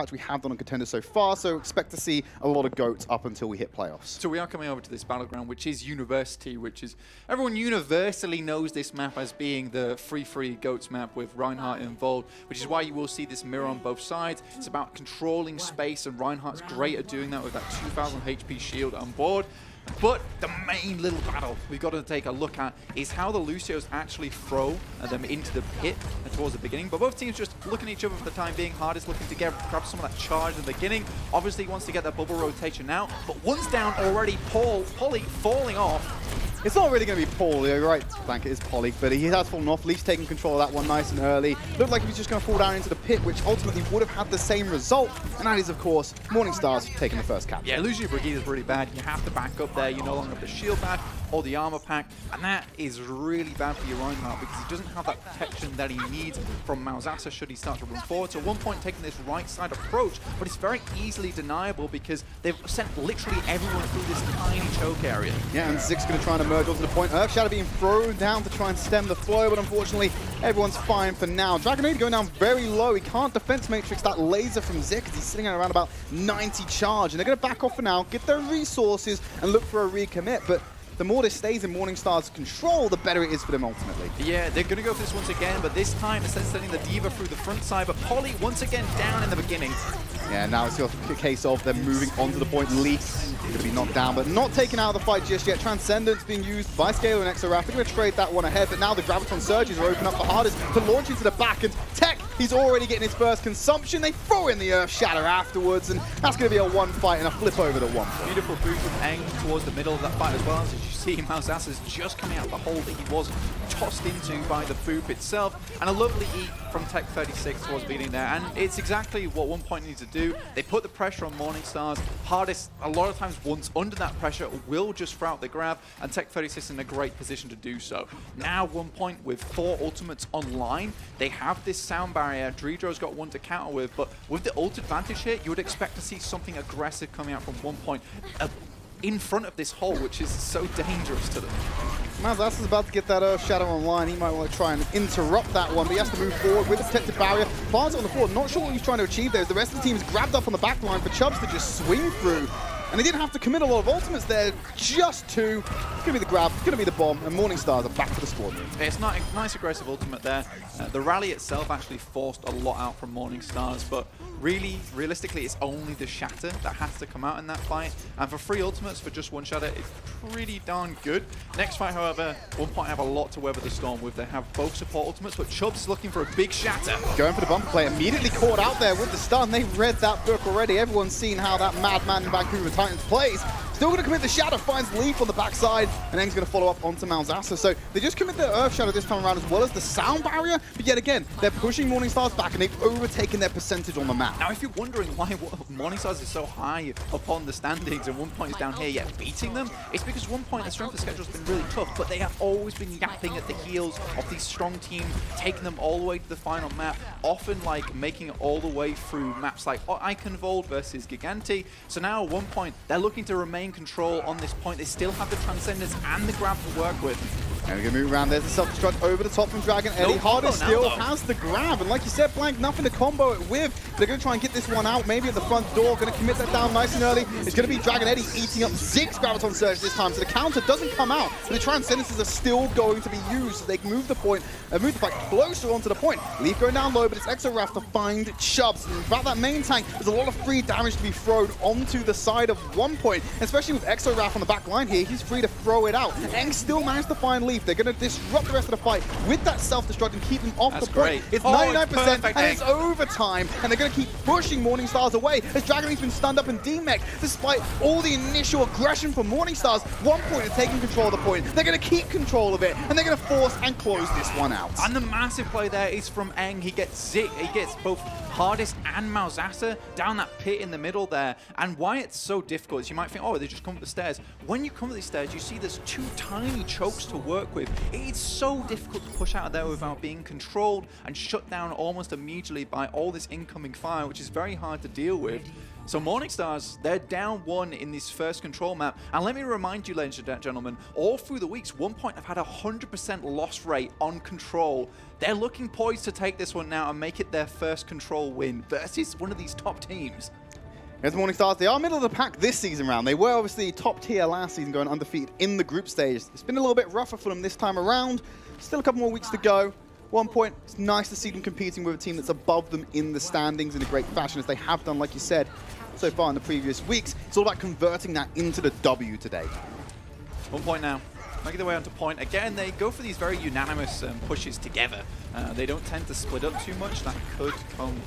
patch we have done on Contenders so far, so expect to see a lot of GOATs up until we hit playoffs. So we are coming over to this battleground, which is University, which is, everyone universally knows this map as being the free GOATs map with Reinhardt involved, which is why you will see this mirror on both sides. It's about controlling space, and Reinhardt's great at doing that with that 2000 HP shield on board. But the main little battle we've got to take a look at is how the Lucios actually throw them into the pit towards the beginning. But both teams just looking at each other for the time being. Hardest looking to grab some of that charge in the beginning. Obviously he wants to get that bubble rotation out, but one's down already. Pollitt falling off. It's not really going to be Paul, you're right, Blanket is Pollitt, but he has fallen off. Leaf's taking control of that one nice and early. Looked like he was just going to fall down into the pit, which ultimately would have had the same result. And that is, of course, Morningstar's taking the first capture. Yeah, losing your Brigade is really bad. You have to back up there. You no longer have the shield back or the armor pack. And that is really bad for your Reinhardt because he doesn't have that protection that he needs from Malzahsa should he start to run forward. So at one point taking this right side approach, but it's very easily deniable because they've sent literally everyone through this tiny choke area. Yeah, and Zig's going to try and emerge onto the point. Earthshadow being thrown down to try and stem the flow, but unfortunately everyone's fine for now. Dragonade going down very low. He can't defense matrix that laser from Zig because he's sitting at around about 90 charge. And they're going to back off for now, get their resources, and look for a recommit. But the more this stays in Morningstar's control, the better it is for them ultimately. Yeah, they're going to go for this once again, but this time instead of sending the Diva through the front side, but Pollitt once again down in the beginning. Yeah, now it's a case of them moving onto the point. Leaf going to be knocked down, but not taken out of the fight just yet. Transcendence being used by Scalar and Exoraf. They're going to trade that one ahead, but now the Graviton Surges are open up the hardest to launch into the back, and Tech, he's already getting his first consumption. They throw in the Earth Shatter afterwards, and that's going to be a one fight and a flip over to one. Beautiful boot from Eng towards the middle of that fight as well. As you see, Malzahsa's just coming out of the hole that he was tossed into by the boop itself, and a lovely eat from Tech 36 towards beating there. And it's exactly what One.PoinT needs to do. They put the pressure on Morningstars. Hardest, a lot of times, once under that pressure, will just throw out the grab, and Tech 36 in a great position to do so. Now, One.PoinT with 4 ultimates online, they have this sound barrier. Dredro's got one to counter with, but with the ult advantage here, you would expect to see something aggressive coming out from One.PoinT in front of this hole, which is so dangerous to them. Malzahsa's about to get that Earth Shadow online. He might want to try and interrupt that one, but he has to move forward with the protected barrier. Plants it on the floor. Not sure what he's trying to achieve there. The rest of the team is grabbed up on the back line for Chubbs to just swing through. And they didn't have to commit a lot of ultimates there, just 2. It's going to be the grab, it's going to be the bomb, and Morningstars are back to the squad. It's not a nice aggressive ultimate there. The rally itself actually forced a lot out from Morningstars, but realistically, it's only the Shatter that has to come out in that fight. And for 3 ultimates for just 1 Shatter, it's pretty darn good. Next fight, however, One.PoinT have a lot to weather the storm with. They have both support ultimates, but Chubbs is looking for a big Shatter. Going for the bumper play, immediately caught out there with the stun. They've read that book already. Everyone's seen how that madman in Vancouver Titans plays. Still going to commit the Shatter, finds Leaf on the backside, and Eng's going to follow up onto Malzahsa. So they just commit the Earth Shadow this time around, as well as the sound barrier, but yet again, they're pushing Morningstars back, and they've overtaken their percentage on the map. Now, if you're wondering why Morningstars is so high upon the standings and One.PoinT is down here yet beating them, it's because One.PoinT, the strength of the schedule has been really tough, but they have always been yapping at the heels of these strong teams, taking them all the way to the final map, often like making it all the way through maps like Iconvold versus Gigante. So now One.PoinT, they're looking to remain control on this point. They still have the Transcendence and the grab to work with. And we're going to move around. There's the self-destruct over the top from Dragon Eddie. Hardest still has the grab. And like you said, Blank, nothing to combo it with. They're going to try and get this one out, maybe at the front door. Going to commit that down nice and early. It's going to be Dragon Eddie eating up Zig's Graviton Surge this time. So the counter doesn't come out. But the Transcendences are still going to be used. So they can move the point, move the fight closer onto the point. Leaf going down low, but it's Exoraf to find Chubbs. And about that main tank, there's a lot of free damage to be thrown onto the side of One.PoinT. Especially with Exoraf on the back line here, he's free to throw it out. Eng still managed to find Leaf. They're going to disrupt the rest of the fight with that self-destruct and keep them off the point. It's 99% and it's overtime, and they're going to keep pushing Morningstars away as Dragon's been stunned up and demech. Despite all the initial aggression from Morningstars, One.PoinT is taking control of the point. They're going to keep control of it, and they're going to force and close this one out. And the massive play there is from Eng. He gets Zig, he gets both Hardest and Malzahsa down that pit in the middle there. And why it's so difficult is you might think, oh, they just come up the stairs. When you come up these stairs, you see there's 2 tiny chokes to work work with. It's so difficult to push out of there without being controlled and shut down almost immediately by all this incoming fire, which is very hard to deal with. So Morningstars, they're down 1 in this first control map. And let me remind you, ladies and gentlemen, all through the weeks, One.PoinT have had a 100% loss rate on control. They're looking poised to take this one now and make it their first control win versus one of these top teams. Here's the Morningstars. They are middle of the pack this season round. They were obviously top tier last season, going undefeated in the group stage. It's been a little bit rougher for them this time around. Still a couple more weeks to go. One.PoinT, it's nice to see them competing with a team that's above them in the standings in a great fashion, as they have done, like you said, so far in the previous weeks. It's all about converting that into the W today. One.PoinT now, making their way onto point. Again, they go for these very unanimous pushes together. They don't tend to split up too much. That could come...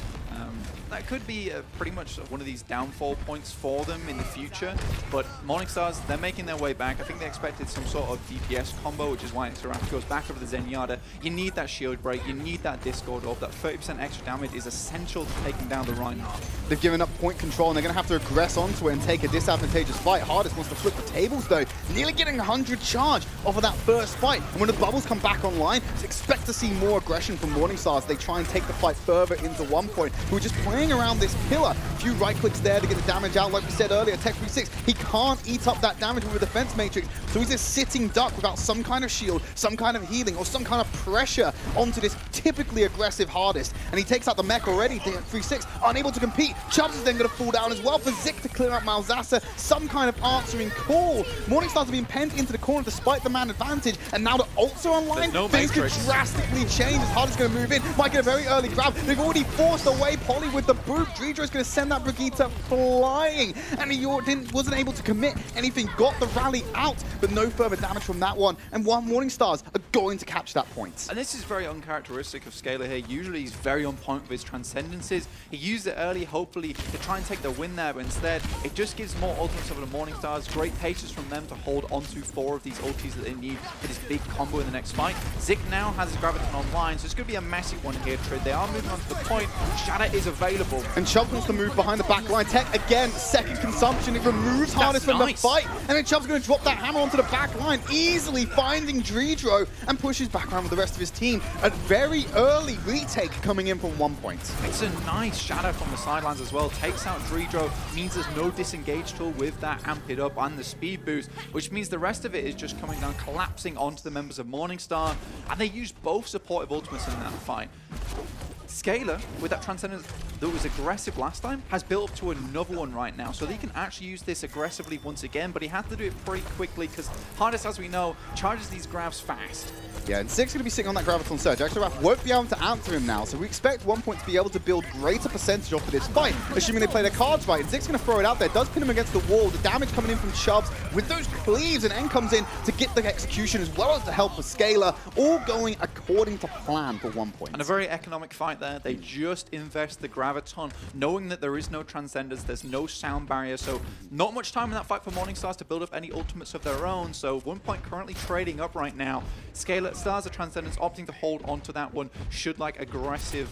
that could be pretty much one of these downfall points for them in the future. But Morningstars, they're making their way back. I think they expected some sort of DPS combo, which is why Seraph goes back over the Zenyatta. You need that shield break, you need that Discord orb. That 30% extra damage is essential to taking down the Reinhardt. They've given up point control, and they're going to have to aggress onto it and take a disadvantageous fight. Hardest wants to flip the tables, though. Nearly getting 100 charge off of that first fight. And when the bubbles come back online, expect to see more aggression from Morningstars. They try and take the fight further into One.PoinT, who are just playing around this pillar. A few right clicks there to get the damage out. Like we said earlier, Tech36, he can't eat up that damage with a defense matrix. So he's a sitting duck without some kind of shield, some kind of healing, or some kind of pressure onto this typically aggressive Hardest. And he takes out the mech already. Tech36 unable to compete. Chubbs is then going to fall down as well for Zik to clear out Malzahsa. Some kind of answering call. Morningstars have been penned into the corner despite the man advantage. And now the ults are online. Things could drastically change as Hardest is going to move in. Might get a very early grab. They've already forced away Polly with the boot. Dreedra is going to send that Brigitte flying. And he wasn't able to commit anything. Got the rally out, but no further damage from that one. And Morningstars are going to catch that point. And this is very uncharacteristic of Scaler here. Usually he's very on point with his transcendences. He used it early, hopefully, to try and take the win there, but instead, it just gives more ultimates over the Morningstars. Great patience from them to hold onto 4 of these ultis that they need for this big combo in the next fight. Zik now has his Graviton online, so it's going to be a messy one here, Tridd. They are moving on to the point. Shatter is available. And Chubbs wants to move behind the back line. Tech, again, second consumption. It removes Hardest from the fight. And then Chubbs going to drop that hammer onto the back line, easily finding Dreedra, and pushes back around with the rest of his team. A very early retake coming in from One.PoinT. It's a nice shatter from the sidelines as well. Takes out Dreedra, means there's no disengage tool with that amp it up and the speed boost, which means the rest of it is just coming down, collapsing onto the members of Morningstar, and they used both supportive ultimates in that fight. Scaler, with that Transcendence that was aggressive last time, has built up to another one right now, so they can actually use this aggressively once again, but he had to do it pretty quickly because Hardest, as we know, charges these grabs fast. Yeah, and Zik's going to be sitting on that Graviton Surge. Exoraph won't be able to answer him now, so we expect One.PoinT to be able to build greater percentage off of this fight, assuming they play their cards right. And Zik's going to throw it out there, does pin him against the wall. The damage coming in from Chubbs with those cleaves, and N comes in to get the execution as well as the help of Scaler, all going according to plan for One.PoinT. And a very economic fight there. They just invest the Graviton, knowing that there is no Transcenders, there's no sound barrier, so not much time in that fight for Morningstars to build up any ultimates of their own, so One.PoinT currently trading up right now. Scaler stars of Transcendence opting to hold onto that one should like aggressive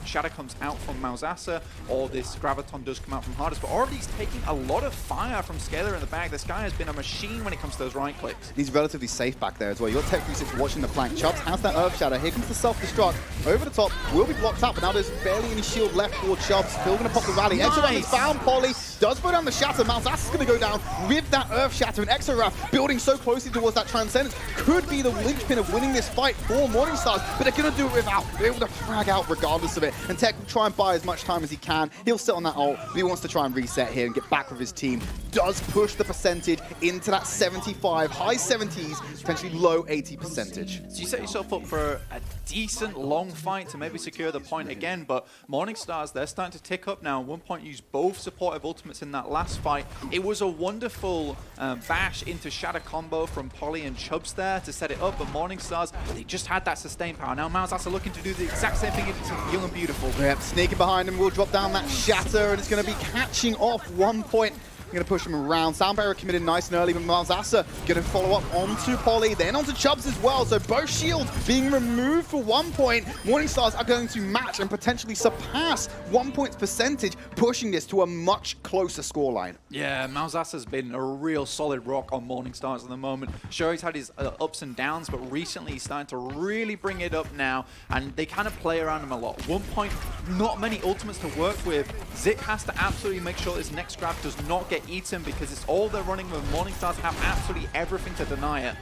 shatter comes out from Malzahsa or this Graviton does come out from Hardest, but already he's taking a lot of fire from Scaler in the bag. This guy has been a machine when it comes to those right clicks. He's relatively safe back there as well. Your Tech36 watching the flank. Chubbs has that Earth Shatter. Here comes the self-destruct. Over the top, will be blocked out, but now there's barely any shield left for Chubbs. Still going to pop the rally. Nice. Exoraph is found. Polly does go down the Shatter. Malzahsa is going to go down with that Earth Shatter, and Exoraph building so closely towards that Transcendence could be the linchpin of winning this fight for Morningstars, but they're going to do it without. They're able to frag out regardless of it, and Tech will try and buy as much time as he can. He'll sit on that ult, but he wants to try and reset here and get back with his team. Does push the percentage into that 75, high 70s, potentially low 80 percentage. So you set yourself up for a decent long fight to maybe secure the point again, but Morningstars, they're starting to tick up now. One.PoinT used both supportive ultimates in that last fight. It was a wonderful bash into Shatter combo from Polly and Chubbs there to set it up, but Morningstars, they just had that sustained power. Now Malzahsa looking to do the exact same thing to Young and Beautiful. Yep, sneaking behind him, will drop down that Shatter, and it's going to be catching off One.PoinT. Going to push him around. Sound Barrier committed nice and early, but Malzahsa going to follow up onto Polly, then onto Chubbs as well. So both shields being removed for 1Point. Morningstars are going to match and potentially surpass 1Point's percentage, pushing this to a much closer scoreline. Yeah, Malzahsa's been a real solid rock on Morningstars at the moment. Sure, he's had his ups and downs, but recently he's starting to really bring it up now, and they kind of play around him a lot. 1Point, not many ultimates to work with. Zik has to absolutely make sure this next grab does not get eaten, because it's all they're running with. Morningstars have absolutely everything to deny it.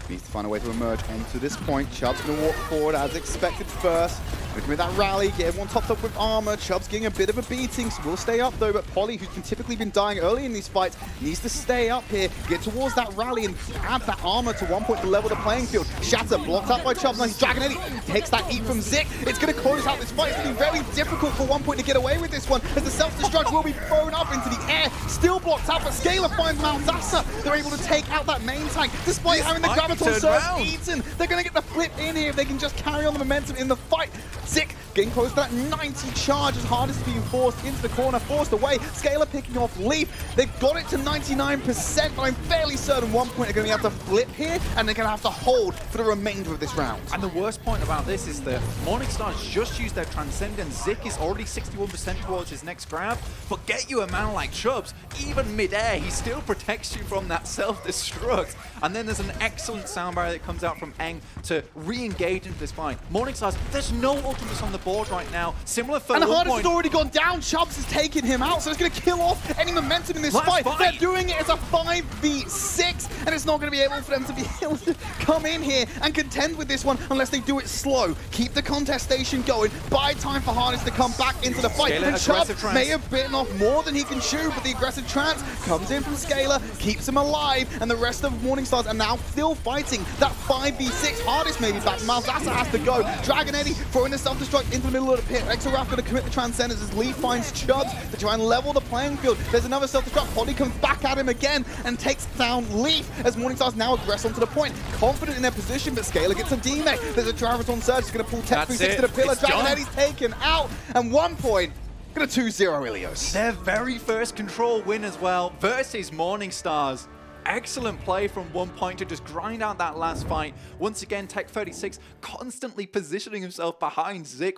Needs to find a way to emerge onto this point. Chubb's going to walk forward as expected first. Looking with that rally, get everyone topped up with armor. Chubb's getting a bit of a beating, so will stay up though. But Polly, who's typically been dying early in these fights, needs to stay up here, get towards that rally and add that armor to 1Point to level the playing field. Shatter blocked up by Chubbs. Nice Dragon Eddie takes that eat from Zik. It's going to close out this fight. It's going to be very difficult for 1Point to get away with this one, as the self-destruct will be thrown up into the air. Still blocked out, but Scalar finds Malzahsa. They're able to take out that main tank, despite having the Graviton Surge eaten. They're going to get the flip in here if they can just carry on the momentum in the fight. Zik getting close to that 90 charge as Hardest being forced into the corner, forced away. Scalar picking off Leaf. They've got it to 99%, but I'm fairly certain 1Point are going to have to flip here, and they're going to have to hold for the remainder of this round. And the worst point about this is that Morningstars just used their Transcendence. Zik is already 61% towards his next grab, but get you a man like Chubbs, even mid-air, he still protects you from that self-destruct. And then there's an excellent sound barrier that comes out from Eng to re-engage into this fight. Morningstars, there's no ultimates on the board right now. Similar for and Hardest has already gone down. Chubbs has taken him out, so it's going to kill off any momentum in this fight. They're doing it as a 5v6, and it's not going to be able for them to be able to come in here and contend with this one unless they do it slow. Keep the contestation going. Buy time for Hardest to come back into the fight. And Chubbs may have bitten off more than he can chew, but the aggressive trance comes in from Scalar, keeps him alive, and the rest of Morningstars are now still fighting that 5v6. Hardest may be back. Malzahsa has to go. Dragon Eddie throwing the self-destruct into the middle of the pit. Exoraf going to commit the Transcendence as Lee finds Chubbs to try and level the playing field. There's another self-destruct. Polly comes back at him again and takes down Leaf as Morningstars now aggress onto the point. Confident in their position, but Scalar gets a D-Mech. There's a Graviton Surge. He's going to pull Tech 360 to the pillar. Dragon Eddie's taken out, and 1Point going to 2-0 Ilios. Their very first control win as well versus Morningstars. Excellent play from 1Point to just grind out that last fight. Once again, Tech 36 constantly positioning himself behind Zik,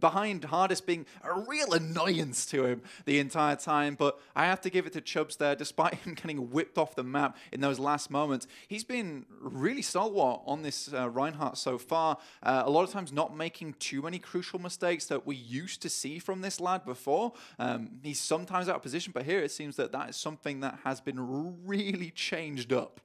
behind Hardest, being a real annoyance to him the entire time. But I have to give it to Chubbs there, despite him getting whipped off the map in those last moments. He's been really stalwart on this Reinhardt so far. A lot of times not making too many crucial mistakes that we used to see from this lad before. He's sometimes out of position, but here it seems that that is something that has been really changed up.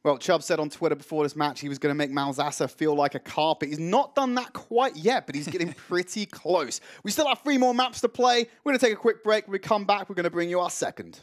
Well, Chubb said on Twitter before this match he was going to make Malzahsa feel like a carpet. He's not done that quite yet, but he's getting pretty close. We still have 3 more maps to play. We're going to take a quick break. When we come back, we're going to bring you our second.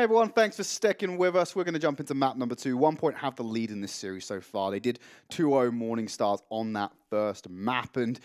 Hey everyone, thanks for sticking with us. We're going to jump into map number 2. 1Point have the lead in this series so far. They did 2-0 Morning Stars on that first map, and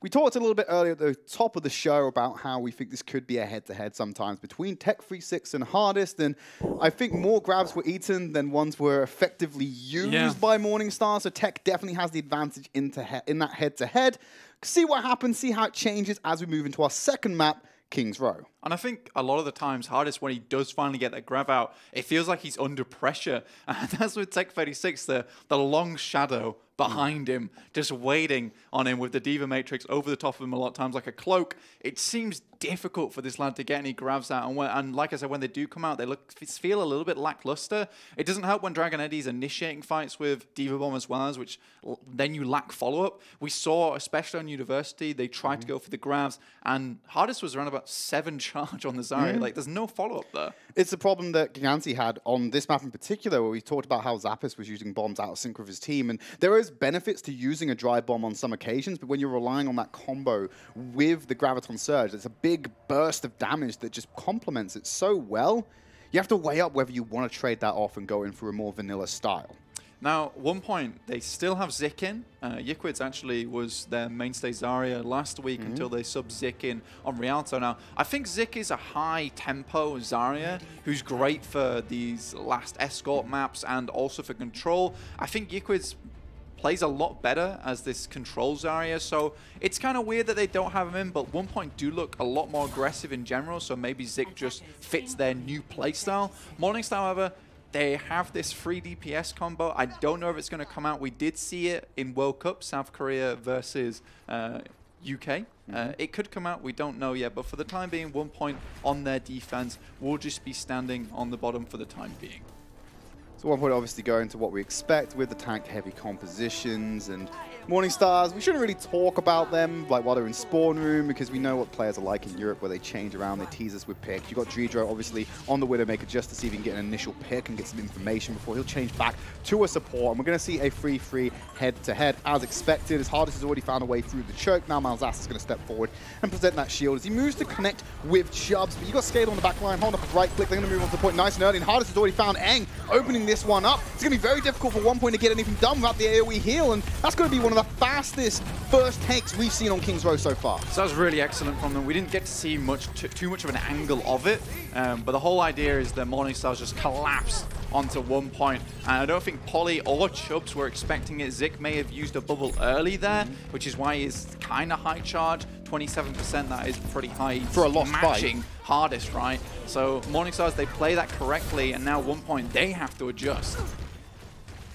we talked a little bit earlier at the top of the show about how we think this could be a head-to-head sometimes between Tech36 and Hardest, and I think more grabs were eaten than ones were effectively used by Morning Stars, so Tech definitely has the advantage in that head-to-head. See what happens, see how it changes as we move into our second map, King's Row. And I think a lot of the times, Hardest, when he does finally get that grab out, it feels like he's under pressure. And that's with Tech36, the long shadow behind him, just waiting on him with the Diva Matrix over the top of him a lot of times like a cloak. It seems difficult for this lad to get any grabs out. And like I said, when they do come out, they feel a little bit lackluster. It doesn't help when Dragon Eddie's initiating fights with Diva Bomb as well, which then you lack follow-up. We saw, especially on University, they tried to go for the grabs, and Hardest was around about 7 charge on the Zarya. Like, there's no follow-up there. It's a problem that Giganti had on this map in particular, where we talked about how Zappis was using bombs out of sync with his team, and there is benefits to using a dry bomb on some occasions, but when you're relying on that combo with the Graviton Surge, it's a big burst of damage that just complements it so well. You have to weigh up whether you want to trade that off and go in for a more vanilla style. Now, 1Point, they still have Zik in. Yiquids actually was their mainstay Zarya last week until they sub Zik in on Rialto. Now, I think Zik is a high-tempo Zarya who's great for these last escort maps and also for control. I think Yiquids plays a lot better as this control Zarya, so it's kind of weird that they don't have him in, but 1Point do look a lot more aggressive in general, so maybe Zik just fits their new playstyle. Morningstar, however, they have this free DPS combo. I don't know if it's going to come out. We did see it in World Cup, South Korea versus UK. It could come out, we don't know yet, but for the time being, 1Point on their defense will just be standing on the bottom for the time being. So 1Point obviously going to what we expect with the tank-heavy compositions and Morning Stars. We shouldn't really talk about them like while they're in spawn room, because we know what players are like in Europe, where they change around, they tease us with picks. You've got Dredro obviously on the Widowmaker just to see if he can get an initial pick and get some information before he'll change back to a support. And we're going to see a free head-to-head as expected, as Hardest has already found a way through the choke. Now Malzas is going to step forward and present that shield as he moves to connect with Chubbs. But you got Scale on the back line, hold up a right click, they're going to move on to the point nice and early, and Hardest has already found Eng opening this one up. It's going to be very difficult for 1Point to get anything done without the AoE heal, and that's going to be one of the fastest first takes we've seen on King's Row so far. So that was really excellent from them. We didn't get to see too much of an angle of it, but the whole idea is that Morning Stars just collapsed onto 1Point, and I don't think Polly or Chubbs were expecting it. Zik may have used a bubble early there, which is why he's kind of high charge. 27%, that is pretty high. For a lost matching Hardest, right? So Morning Stars, they play that correctly, and now 1Point, they have to adjust.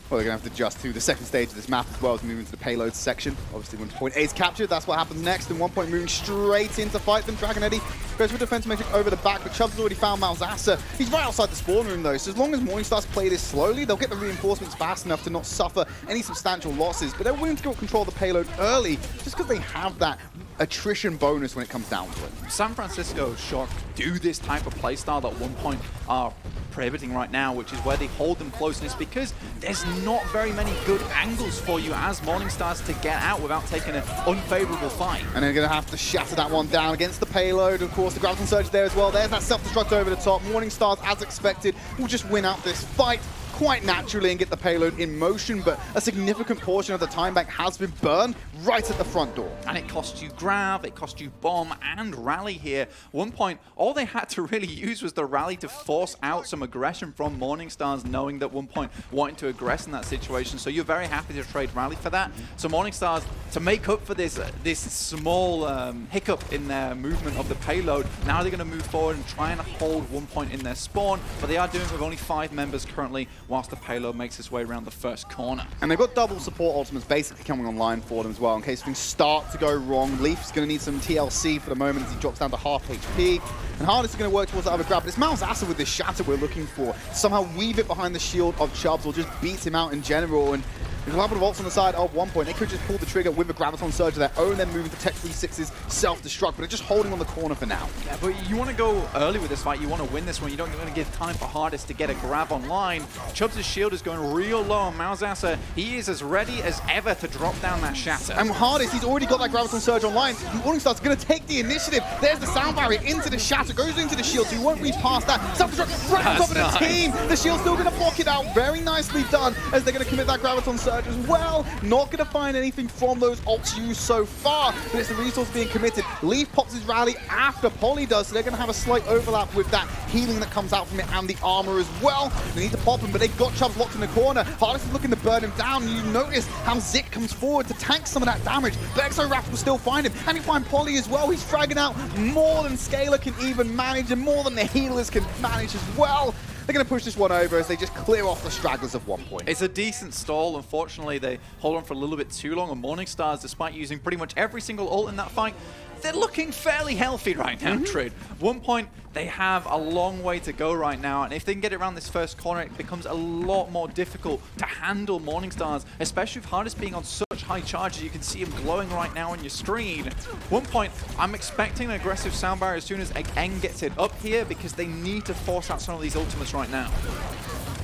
Well, they're going to have to adjust to the second stage of this map as well as moving to the payload section. Obviously, when point A is captured, that's what happens next. And 1Point moving straight in to fight them. Dragon Eddie goes with defense matrix over the back, but Chubbs has already found Malzasa. He's right outside the spawn room, though. So as long as Morning Stars play this slowly, they'll get the reinforcements fast enough to not suffer any substantial losses. But they're willing to go control the payload early just because they have that attrition bonus when it comes down to it. San Francisco Shock do this type of playstyle that 1Point are prohibiting right now, which is where they hold them close, and it's because there's not very many good angles for you as Morning Stars to get out without taking an unfavorable fight. And they're going to have to shatter that one down against the payload. Of course, the Graviton Surge there as well. There's that self-destruct over the top. Morning Stars, as expected, will just win out this fight quite naturally and get the payload in motion, but a significant portion of the time bank has been burned right at the front door. And it cost you grab, it cost you bomb and rally here. 1Point, all they had to really use was the rally to force out some aggression from Morning Stars, knowing that 1Point wanted to aggress in that situation. So you're very happy to trade rally for that. So Morning Stars, to make up for this small hiccup in their movement of the payload, now they're going to move forward and try and hold 1Point in their spawn, but they are doing it with only 5 members currently, whilst the payload makes its way around the first corner. And they've got double support ultimates basically coming online for them as well, in case things start to go wrong. Leaf's going to need some TLC for the moment as he drops down to half HP. And Hardest is going to work towards that other grab, but it's Malzasa with this shatter we're looking for. Somehow weave it behind the shield of Chubbs or just beat him out in general. And There's a lot of ults on the side of OnePoint. They could just pull the trigger with a Graviton Surge of their own, then moving to Tech 36's self-destruct, but they're just holding on the corner for now. Yeah, but you want to go early with this fight. You want to win this one. You don't want to give time for Hardest to get a grab online. Chubbs' shield is going real low on Malzahsa. He is as ready as ever to drop down that Shatter. And Hardest, he's already got that Graviton Surge online. Morningstar's going to take the initiative. There's the sound barrier into the Shatter, goes into the shield, so he won't reach past that. Self-destruct right on top of the team. The shield's still going to block it out. Very nicely done, as they're going to commit that Graviton Surge as well. Not going to find anything from those ults used so far, but it's the resource being committed. Leaf pops his rally after Polly does, so they're going to have a slight overlap with that healing that comes out from it and the armor as well. They need to pop him, but they've got Chubbs locked in the corner. Hardest is looking to burn him down, and you notice how Zik comes forward to tank some of that damage, but Exo-Wrath will still find him, and you find Polly as well. He's fragging out more than Scalar can even manage, and more than the healers can manage as well. They're going to push this one over as they just clear off the stragglers of OnePoint. It's a decent stall. Unfortunately, they hold on for a little bit too long. And Morningstars, despite using pretty much every single ult in that fight, they're looking fairly healthy right now, Tridd. OnePoint, they have a long way to go right now, and if they can get it around this first corner, it becomes a lot more difficult to handle Morningstars, especially with Hardest being on such high charges. You can see him glowing right now on your screen. OnePoint, I'm expecting an aggressive sound barrier as soon as Eng gets it up here, because they need to force out some of these ultimates right now.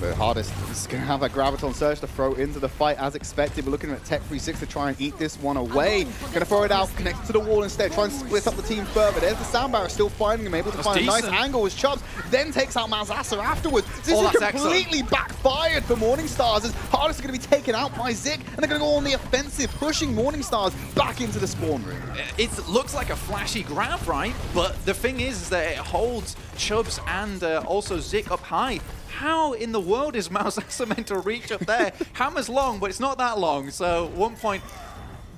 The Hardest is going to have that Graviton Surge to throw into the fight as expected. We're looking at Tech 36 to try and eat this one away. Going to throw it out, connect to the wall instead, try and split up the team further. There's the sound barrier still finding him, able to find a nice angle as Chubbs then takes out Malzahsa afterwards. This is completely backfired for Morningstars as Hardest are going to be taken out by Zik, and they're going to go on the offensive, pushing Morningstars back into the spawn room. It looks like a flashy grab, right? But the thing is that it holds Chubbs and also Zik up high. How in the world is Malzahsa meant to reach up there? Hammer's long, but it's not that long. So OnePoint,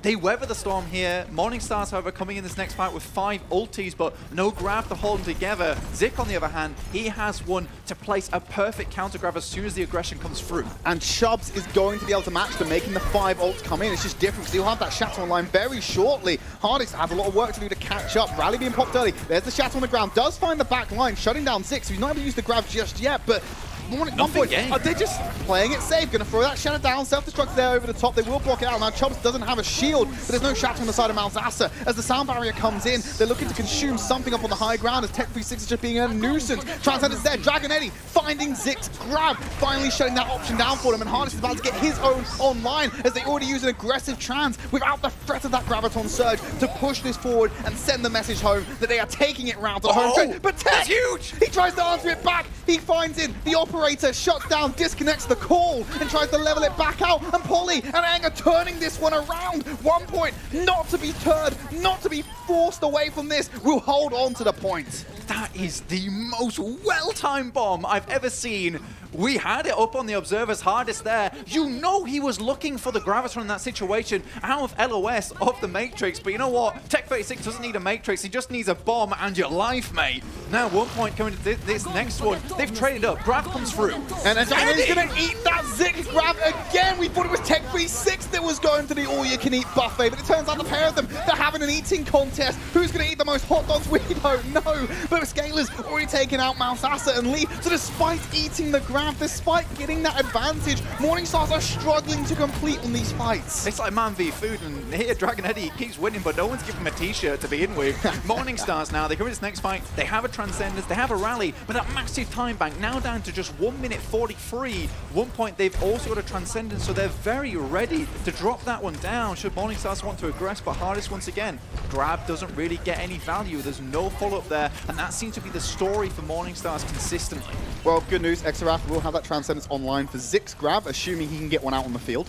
they weather the storm here. Morningstars, however, coming in this next fight with 5 ultis, but no grab to hold them together. Zik, on the other hand, he has one to place a perfect counter grab as soon as the aggression comes through. And Chubbs is going to be able to match them, making the 5 ults come in. It's just different because he'll have that Shatter online very shortly. Hardest has a lot of work to do to catch up. Rally being popped early. There's the Shatter on the ground. Does find the back line, shutting down Zik, so he's not able to use the grab just yet, but OnePoint, they're just playing it safe. Going to throw that Shatter down. Self-destruct there over the top. They will block it out. Now Chubbs doesn't have a shield, but there's no Shatter on the side of Malzahsa. As the sound barrier comes in, they're looking to consume something up on the high ground as Tech 36 is just being a nuisance. Transcendence there. Dragon Eddie finding Zik's grab. Finally shutting that option down for them. And Hardest is about to get his own online as they already use an aggressive trans without the threat of that Graviton Surge to push this forward and send the message home that they are taking it round to the home straight. But Tech, huge! He tries to answer it back. He finds it. The operator shuts down, disconnects the call, and tries to level it back out. And Polly and Eng are turning this one around. OnePoint, not to be turned, not to be forced away from this, will hold on to the point. That is the most well-timed bomb I've ever seen. We had it up on the Observer's Hardest there. You know he was looking for the Graviton in that situation out of LOS of the Matrix, but you know what? Tech 36 doesn't need a Matrix, he just needs a bomb and your life, mate. Now OnePoint coming to this next one, they've traded up, grab comes through. And he's going to eat that Zik grab again. We thought it was Tech 36 that was going to the all-you-can-eat buffet, but it turns out the pair of them, they're having an eating contest. Who's going to eat the most hot dogs? We don't know. But Scalar's already taken out Malzahsa and Lee, so despite eating the grab, despite getting that advantage, Morningstars are struggling to complete on these fights. It's like man v food, and here Dragon Eddie keeps winning, but no one's giving him a t-shirt to begin with. Morningstars now, they come in this next fight, they have a Transcendence, they have a rally, but that massive time bank now down to just 1 minute 43. OnePoint, they've also got a Transcendence, so they're very ready to drop that one down should Morningstars want to aggress, but Hardest once again, grab doesn't really get any value. There's no follow-up there, and that seems to be the story for Morningstars consistently. Well, good news, Exo-Wrath will have that Transcendence online for Zik's grab, assuming he can get one out on the field.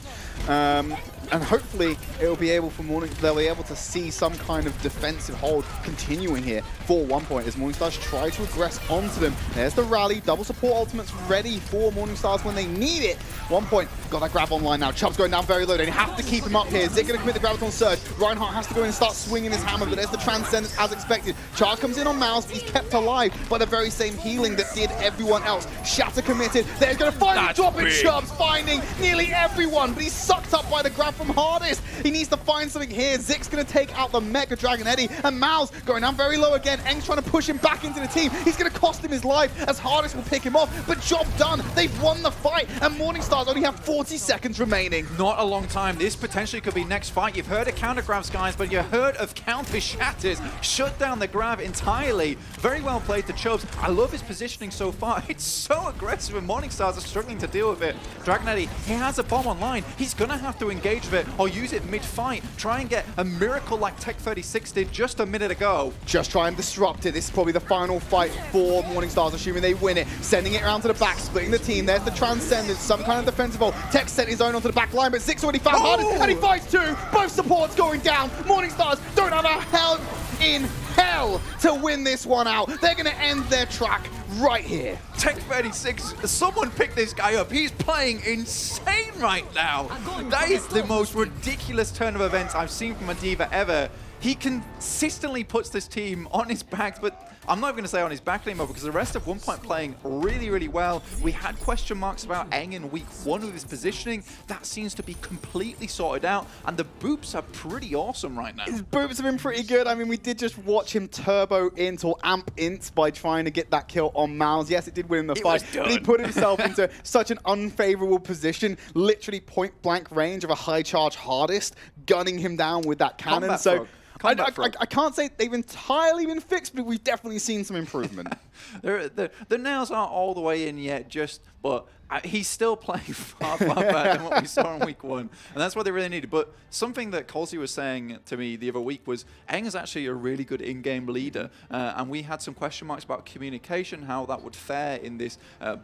And hopefully it'll be able for they'll be able to see some kind of defensive hold continuing here for OnePoint as Morningstars try to aggress onto them. There's the rally, double support ultimates ready for Morningstars when they need it. OnePoint got that grab online now. Chubb's going down very low. They have to keep him up here. Zik going to commit the Graviton Surge. Reinhardt has to go in and start swinging his hammer, but there's the Transcendence as expected. Charge comes in on Mouse, but he's kept alive by the very same healing that did everyone else. Shatter committed. They're going to finally drop it. Chubb's finding nearly everyone, but he's sucked up by the grab from Hardest. He needs to find something here. Zik's going to take out the Mega Dragon Eddie, and Mal's going down very low again. Eng's trying to push him back into the team. He's going to cost him his life as Hardest will pick him off, but job done. They've won the fight, and Morningstars only have 40 seconds remaining. Not a long time. This potentially could be next fight. You've heard of counter grabs, guys, but you heard of counter shatters. Shut down the grab entirely. Very well played to Chubbs. I love his positioning so far. It's so aggressive, and Morningstars are struggling to deal with it. Dragon Eddie, he has a bomb online. He's going to have to engage with it or use it mid-fight. Try and get a miracle like Tech36 did just a minute ago. Just try and disrupt it. This is probably the final fight for Morningstars, assuming they win it. Sending it around to the back, splitting the team. There's the Transcendence, some kind of defensive ult. Tech sent his own onto the back line, but Zik's already found Hardest, and he fights too. Both supports going down. Morningstars don't have a hell in hell to win this one out. They're going to end their track right here. Tech36, someone pick this guy up. He's playing insane right now. That is the most ridiculous turn of events I've seen from a Diva ever. He consistently puts this team on his back, but I'm not going to say on his back anymore because the rest of OnePoint playing really, really well. We had question marks about Eng in week 1 with his positioning. That seems to be completely sorted out, and the boops are pretty awesome right now. His boops have been pretty good. I mean, we did just watch him turbo int or amp int by trying to get that kill on Mouse. Yes, it did win in the fight, but he put himself into such an unfavorable position, literally point blank range of a high charge Hardest, gunning him down with that cannon. So I can't say they've entirely been fixed, but we've definitely seen some improvement. The nails aren't all the way in yet, but he's still playing far, far better than what we saw in week 1. And that's what they really needed. But something that Colsey was saying to me the other week was Eng is actually a really good in-game leader. And we had some question marks about communication, how that would fare in this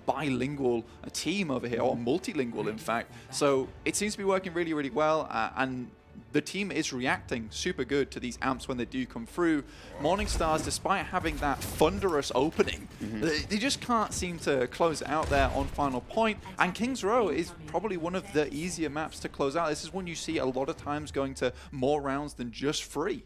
bilingual team over here, or multilingual, in fact. So it seems to be working really, really well. And the team is reacting super good to these amps when they do come through. Morningstars, despite having that thunderous opening, they just can't seem to close it out there on final point. And King's Row is probably one of the easier maps to close out. This is one you see a lot of times going to more rounds than just 3.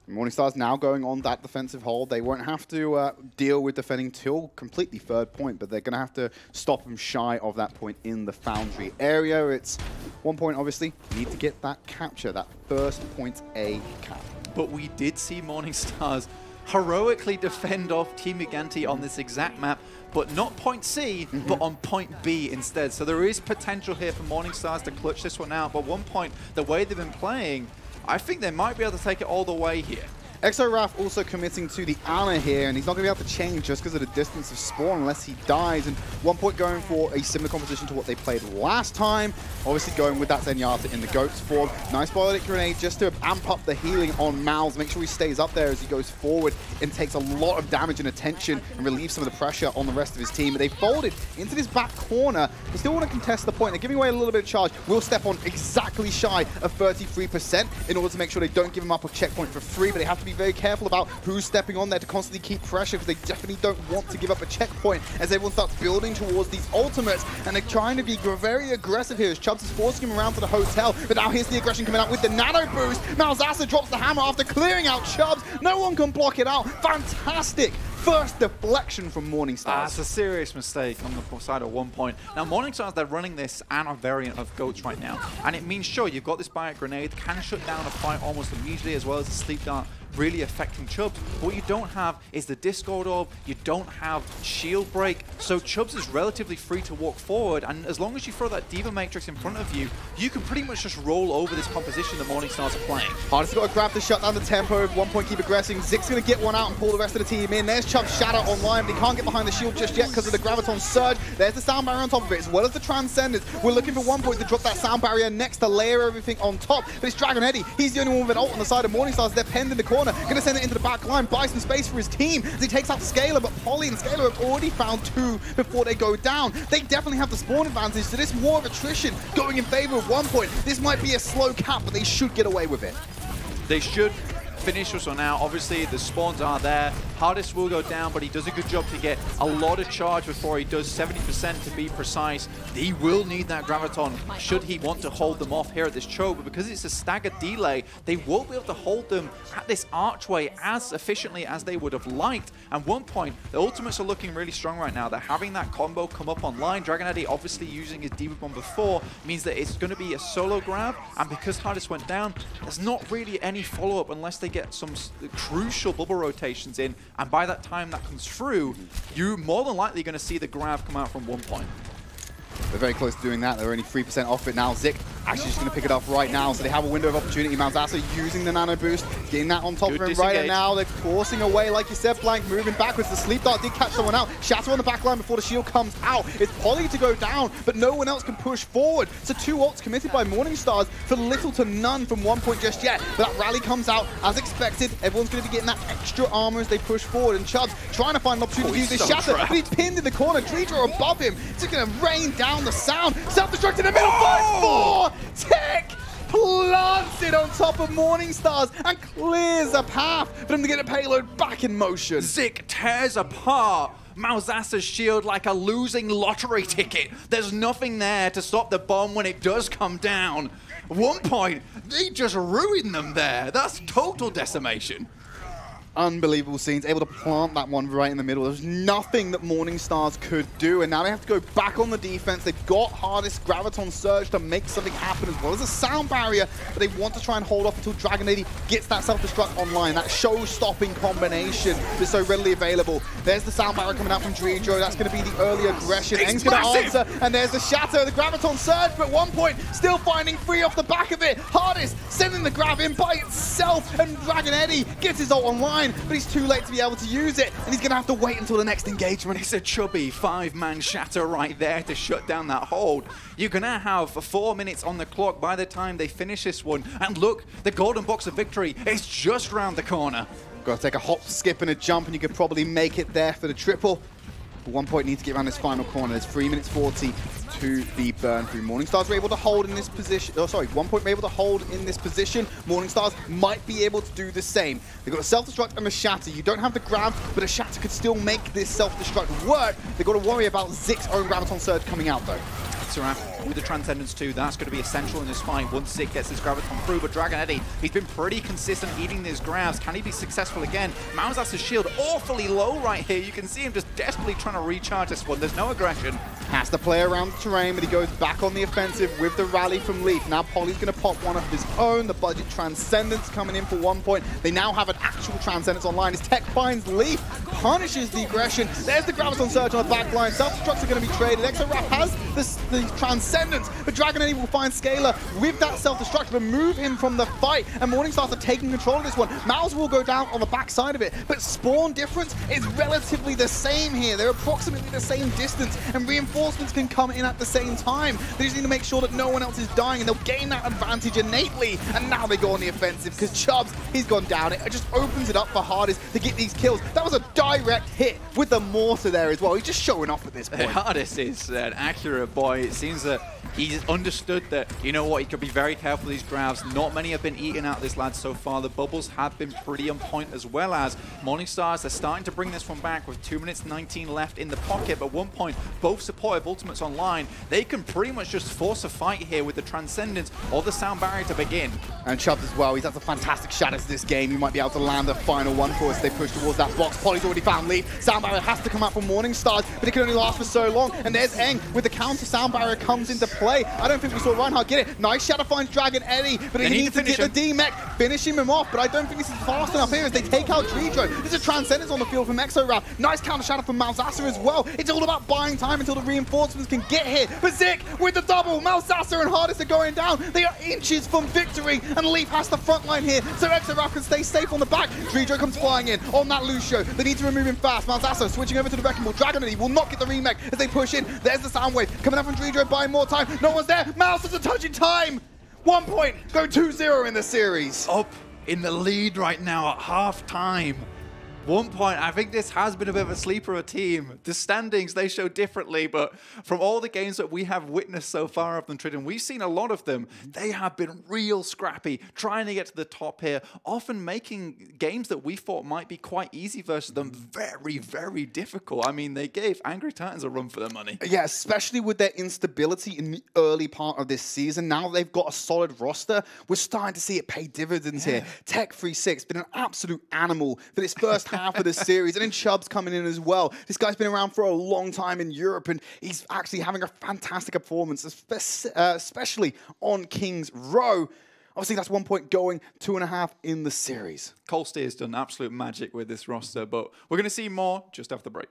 Morningstars now going on that defensive hold. They won't have to deal with defending till completely 3rd point, but they're going to have to stop them shy of that point in the Foundry area. It's OnePoint, obviously, need to get that capture, that first point A cap. But we did see Morningstars heroically defend off Team Giganti on this exact map, but not point C, but on point B instead. So there is potential here for Morningstars to clutch this one out, but OnePoint, the way they've been playing, I think they might be able to take it all the way here. Exoraf also committing to the Ana here, and he's not going to be able to change just because of the distance of spawn unless he dies. And OnePoint going for a similar composition to what they played last time. Obviously going with that Zenyatta in the Goats form. Nice Pollitt grenade just to amp up the healing on Mal's. Make sure he stays up there as he goes forward and takes a lot of damage and attention and relieves some of the pressure on the rest of his team. But they folded into this back corner. They still want to contest the point. They're giving away a little bit of charge. Will step on exactly shy of 33% in order to make sure they don't give him up a checkpoint for free, but they have to be very careful about who's stepping on there to constantly keep pressure because they definitely don't want to give up a checkpoint as everyone starts building towards these ultimates, and they're trying to be very aggressive here as Chubbs is forcing him around to the hotel, but now here's the aggression coming out with the nano boost. Malzahsa drops the hammer after clearing out Chubbs. No one can block it out. Fantastic first deflection from Morningstars. That's a serious mistake on the side of OnePoint. Now, Morningstars, they're running this Ana variant of Goats right now. And it means, sure, you've got this Biot Grenade, can shut down a fight almost immediately, as well as the Sleep Dart really affecting Chubbs. But what you don't have is the Discord Orb, you don't have Shield Break, so Chubbs is relatively free to walk forward, and as long as you throw that Diva Matrix in front of you, you can pretty much just roll over this composition that Morningstars are playing. Hardest got to grab the shut down the tempo, OnePoint keep aggressing. Zik's going to get one out and pull the rest of the team in. There's Chubbs Shatter online, but he can't get behind the shield just yet because of the Graviton Surge. There's the sound barrier on top of it, as well as the Transcendence. We're looking for OnePoint to drop that sound barrier next to layer everything on top, but it's Dragon Eddie. He's the only one with an ult on the side of Morningstars. They're penned in the corner, going to send it into the back line, buy some space for his team as he takes out Scaler, but Polly and Scaler have already found 2 before they go down. They definitely have the spawn advantage, so this war of attrition going in favor of OnePoint. This might be a slow cap, but they should get away with it. They should finish this one out. Obviously, the spawns are there. Hardest will go down, but he does a good job to get a lot of charge before he does 70% to be precise. He will need that Graviton should he want to hold them off here at this choke, but because it's a staggered delay, they won't be able to hold them at this archway as efficiently as they would have liked. And OnePoint, the ultimates are looking really strong right now. They're having that combo come up online. Dragon Eddie obviously using his Diva Bomb before means that it's going to be a solo grab, and because Hardest went down, there's not really any follow-up unless they get some crucial bubble rotations in, and by that time that comes through, you're more than likely going to see the grab come out from OnePoint. They're very close to doing that. They're only 3% off it now. Zik actually just going to pick it up right now, so they have a window of opportunity. Malzahsa using the nano boost, getting that on top of him right now. They're forcing away, like you said, Blank, moving backwards. The sleep dart did catch someone out. Shatter on the back line before the shield comes out. It's Polly to go down, but no one else can push forward. So 2 ults committed by Morningstars for little to none from OnePoint just yet. But that rally comes out as expected. Everyone's going to be getting that extra armor as they push forward. And Chubbs trying to find an opportunity to use this Shatter, but he's pinned in the corner. Dreedra above him. It's just going to rain down the sound. Self-destruct in the middle, 5-4! Tech plants it on top of Morningstars and clears a path for them to get a payload back in motion. Zik tears apart Malzahsa's shield like a losing lottery ticket. There's nothing there to stop the bomb when it does come down. OnePoint, they just ruined them there. That's total decimation. Unbelievable scenes, able to plant that one right in the middle. There's nothing that Morningstars could do, and now they have to go back on the defense. They've got Hardest Graviton Surge to make something happen, as well as a sound barrier, but they want to try and hold off until Dragon Lady gets that self-destruct online, that show-stopping combination that's so readily available. There's the sound barrier coming out from Dreedra. That's going to be the early aggression. Eng's going to answer, and there's the Shatter, the Graviton Surge, but OnePoint still finding free off the back of it. Hardest sending the grab in by itself, and Dragon Eddie gets his ult online, but he's too late to be able to use it, and he's going to have to wait until the next engagement. It's a chubby 5-man Shatter right there to shut down that hold. You're going to have 4 minutes on the clock by the time they finish this one, and look, the golden box of victory is just round the corner. Got to take a hop, skip, and a jump, and you could probably make it there for the triple. But OnePoint needs to get around this final corner. There's 3 minutes 40 to be burned through. Morningstars were able to hold in this position. Oh, sorry, OnePoint were able to hold in this position. Morningstars might be able to do the same. They've got a self-destruct and a Shatter. You don't have the grab, but a Shatter could still make this self-destruct work. They've got to worry about Zik's own Graviton Surge coming out, though. With the Transcendence too, that's going to be essential in this fight once Zik gets his Graviton through, but Dragon Eddie, he's been pretty consistent eating these grabs. Can he be successful again? Malzahsa's shield awfully low right here. You can see him just desperately trying to recharge this one. There's no aggression. Has to play around the terrain, but he goes back on the offensive with the rally from Leaf. Now Polly's going to pop one of his own. The budget Transcendence coming in for OnePoint. They now have an actual Transcendence online. His tech finds Leaf, punishes the aggression. There's the Graviton Surge on the back line. Self-destructs are going to be traded. Exorap has the Transcendence, but Dragon Eddie will find Scalar with that self-destruct to remove him from the fight, and Morningstars are taking control of this one. Mouse will go down on the back side of it, but spawn difference is relatively the same here. They're approximately the same distance, and reinforcements can come in at the same time. They just need to make sure that no one else is dying, and they'll gain that advantage innately, and now they go on the offensive, because Chubbs, he's gone down. It just opens it up for Hardest to get these kills. That was a direct hit with the mortar there as well. He's just showing off at this point. Hardest is an accurate boy. It seems that he's understood that, you know what, he could be very careful with these grabs. Not many have been eaten out of this lad so far. The bubbles have been pretty on point, as well as Morningstars. They're starting to bring this one back with 2 minutes 19 left in the pocket, but OnePoint, both supportive ultimates online. They can pretty much just force a fight here with the Transcendence or the sound barrier to begin. And Chubbs as well. He's had some fantastic shatters this game. He might be able to land the final one for us. They push towards that box. Polly's already found Leaf. Sound barrier has to come out from Morningstars, but it can only last for so long. And there's Eng with the counter sound barrier comes into play. I don't think we saw Reinhardt get it. Nice shatter finds Dragon Eddie, but he needs to get the D-Mech, finishing him off, but I don't think this is fast enough here as they take out Dreedra. There's a Transcendence on the field from Exorap. Nice counter shatter from Malzahsa as well. It's all about buying time until the reinforcements can get here. But Zik with the double. Malzahsa and Hardest are going down. They are inches from victory, and Leaf has the front line here, so Exorap can stay safe on the back. Dreedra comes flying in on that Lucio. They need to remove him fast. Malzahsa switching over to the Wrecking Ball. Dragon Eddie will not get the remake as they push in. There's the sound wave coming out from Dreedra, buying more time. No one's there. Mouse is a touch in time. OnePoint go 2-0 in the series. Up in the lead right now at half time. 1Point, I think this has been a bit of a sleeper team. The standings, they show differently, but from all the games that we have witnessed so far of them, Tridd, and we've seen a lot of them, they have been real scrappy, trying to get to the top here, often making games that we thought might be quite easy versus them very, very difficult. I mean, they gave Angry Titans a run for their money. Yeah, especially with their instability in the early part of this season. Now they've got a solid roster. We're starting to see it pay dividends here. Tech36 been an absolute animal for this first half of the series, and then Chubb's coming in as well. This guy's been around for a long time in Europe, and he's actually having a fantastic performance, especially on King's Row. Obviously, that's 1Point going 2.5 in the series. Cole Steer's done absolute magic with this roster, but we're going to see more just after the break.